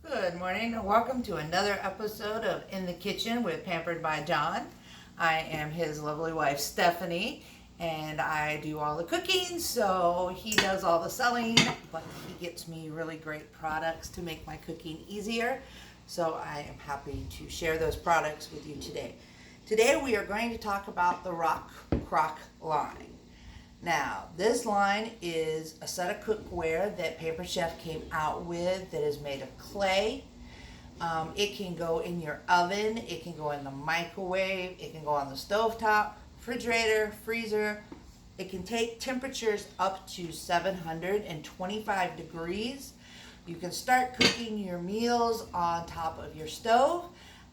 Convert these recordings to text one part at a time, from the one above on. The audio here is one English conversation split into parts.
Good morning and welcome to another episode of In the Kitchen with Pampered by John. I am his lovely wife Stephanie and I do all the cooking, so he does all the selling, but he gets me really great products to make my cooking easier. So I am happy to share those products with you today. Today we are going to talk about the Rockcrok line. Now, this line is a set of cookware that Pampered Chef came out with that is made of clay. It can go in your oven, it can go in the microwave, it can go on the stovetop, refrigerator, freezer. It can take temperatures up to 725 degrees. You can start cooking your meals on top of your stove,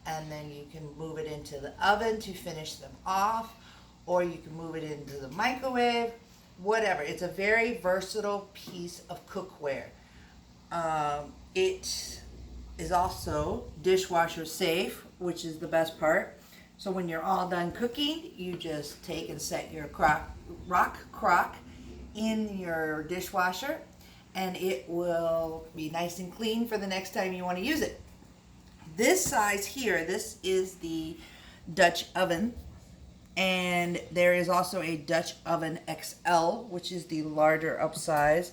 and then you can move it into the oven to finish them off, or you can move it into the microwave, whatever. It's a very versatile piece of cookware. It is also dishwasher safe, which is the best part. So when you're all done cooking, you just take and set your Rockcrok in your dishwasher, and it will be nice and clean for the next time you want to use it. This size here, this is the Dutch oven. And there is also a Dutch Oven XL, which is the larger upsize.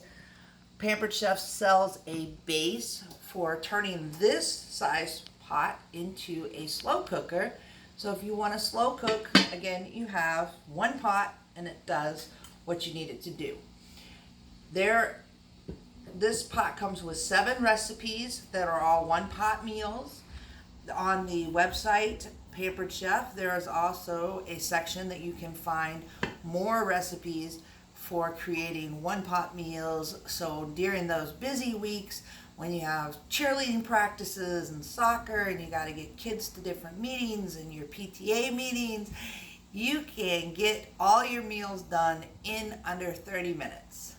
Pampered Chef sells a base for turning this size pot into a slow cooker. So if you want to slow cook, again, you have one pot and it does what you need it to do. This pot comes with 7 recipes that are all one pot meals. On the website Pampered Chef, there is also a section that you can find more recipes for creating one pot meals. So during those busy weeks when you have cheerleading practices and soccer and you got to get kids to different meetings and your PTA meetings, you can get all your meals done in under 30 minutes.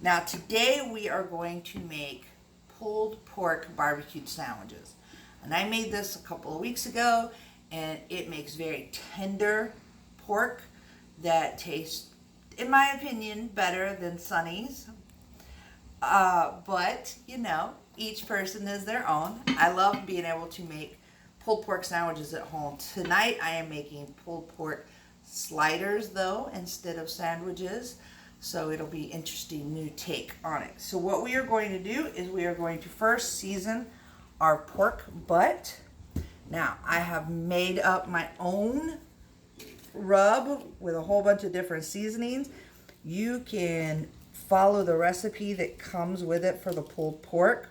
Now today we are going to make pulled pork barbecued sandwiches. And I made this a couple of weeks ago, and it makes very tender pork that tastes, in my opinion, better than Sonny's. But, each person is their own. I love being able to make pulled pork sandwiches at home. Tonight I am making pulled pork sliders, though, instead of sandwiches. So it'll be an interesting new take on it. So what we are going to do is we are going to first season our pork butt. Now, I have made up my own rub with a whole bunch of different seasonings. You can follow the recipe that comes with it for the pulled pork,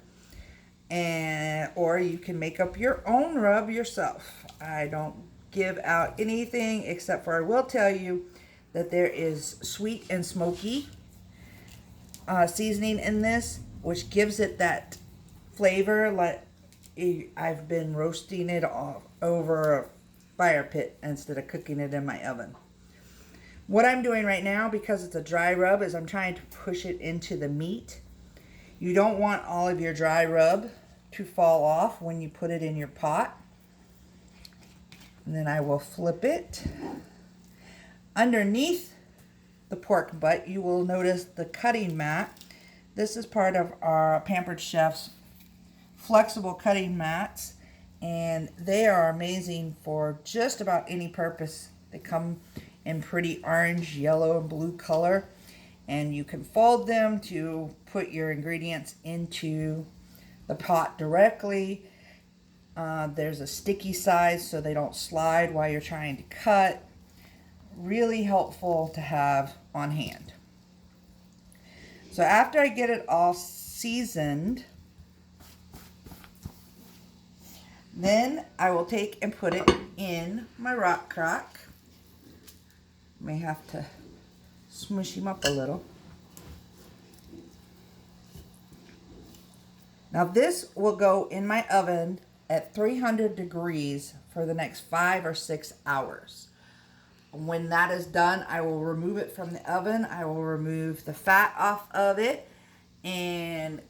or you can make up your own rub yourself. I don't give out anything except for I will tell you that there is sweet and smoky seasoning in this, which gives it that flavor like I've been roasting it over a fire pit instead of cooking it in my oven. What I'm doing right now, because it's a dry rub, is I'm trying to push it into the meat. You don't want all of your dry rub to fall off when you put it in your pot. And then I will flip it. Underneath the pork butt, you will notice the cutting mat. This is part of our Pampered Chef's flexible cutting mats, and they are amazing for just about any purpose. They come in pretty orange, yellow, and blue color, and you can fold them to put your ingredients into the pot directly. There's a sticky size so they don't slide while you're trying to cut. Really helpful to have on hand. So after I get it all seasoned, then I will take and put it in my Rockcrok. May have to smush him up a little. Now this will go in my oven at 300 degrees for the next 5 or 6 hours. When that is done, I will remove it from the oven. I will remove the fat off of it and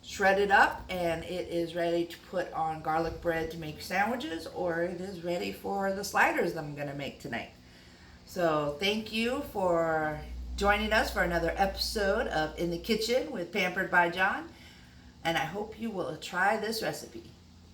shred it up, and it is ready to put on garlic bread to make sandwiches, or it is ready for the sliders that I'm going to make tonight. So thank you for joining us for another episode of In the Kitchen with Pampered by John. and I hope you will try this recipe.